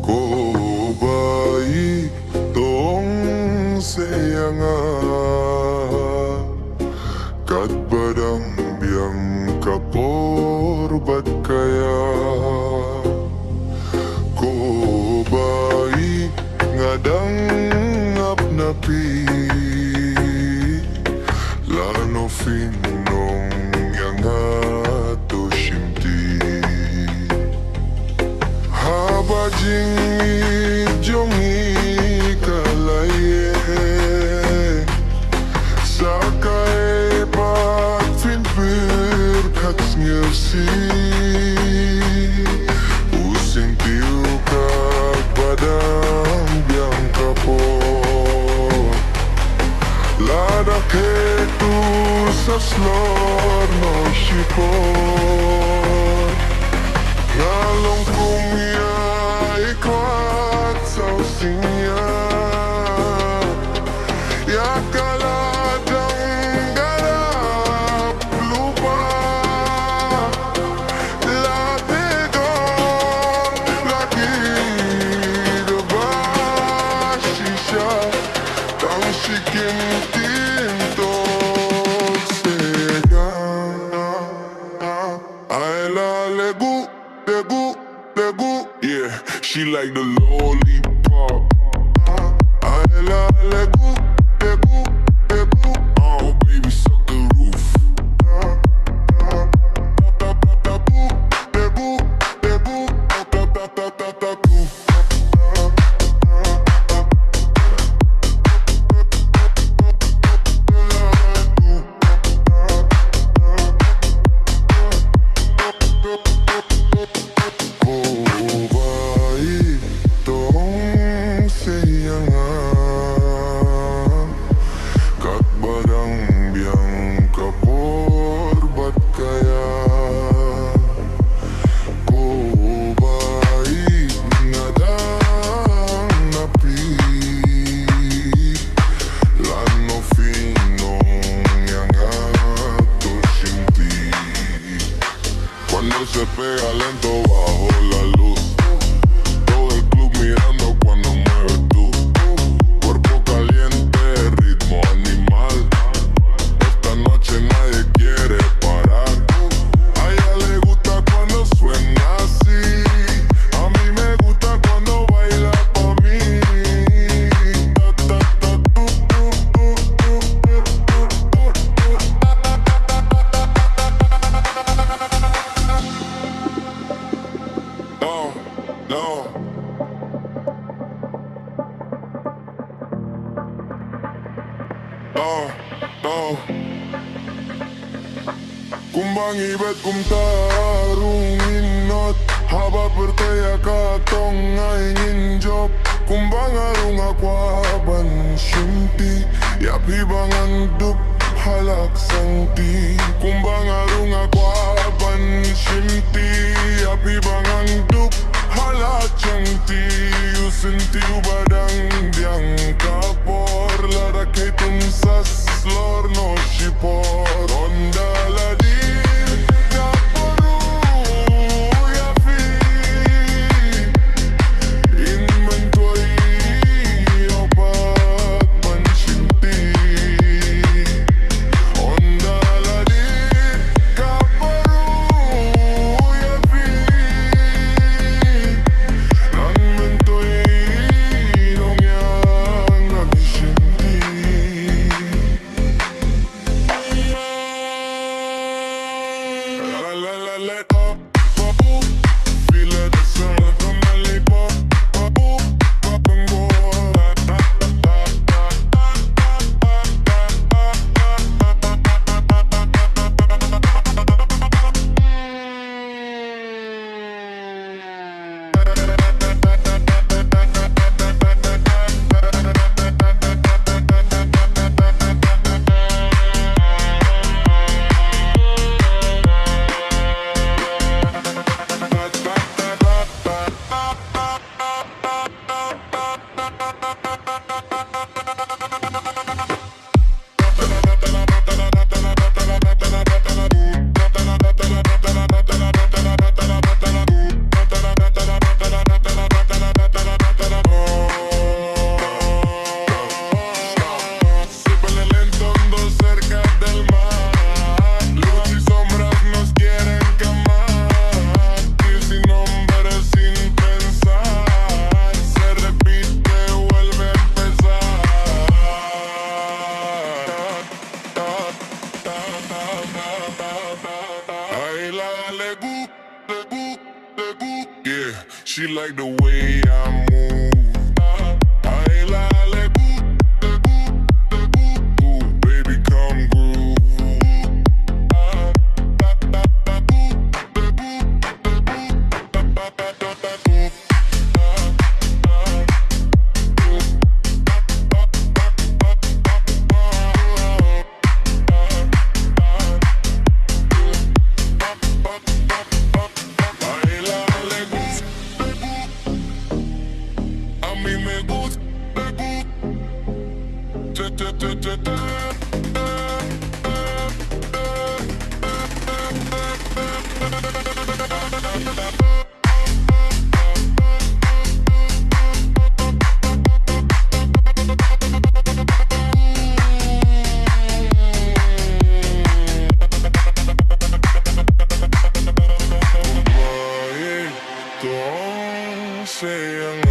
Ko bayi tong sayangan kat badang biang kaporbat kaya. Ko bayi ngadang ngap napi lano finong yang ato shimti habajing jongi kalaye sakae pat fin pur kats ngirsi using tiu kak badang biang kapor lada ketu saslor no shipor ngalong kumya ikwat sausinya ya kaladang garap lupa lategor lagi debasisya tang sikim tinto yeah, she like the lollipop. I legu, legu, legu. Oh baby, suck the roof. Se pega lento bajo la luz. Todo el club mirando cuando mueves tú. Cuerpo caliente, ritmo animal. Esta noche nadie quiere parar. A ella le gusta cuando suena así. A mí me gusta cuando baila pa' mí. No. Kumbang ibet kumtarung inot haba pertaya katong ay ninjop kumbang arung akwaban shimti yapi bangan dup halak sangti kumbang arung akwaban shimti yapi bangan dup halak sangti usinti ubadang diang kapor lara ketum sas lor no shipor onda ladi Yeah. Yeah, she like the way I move. I like ooh, baby, come groove. Sayang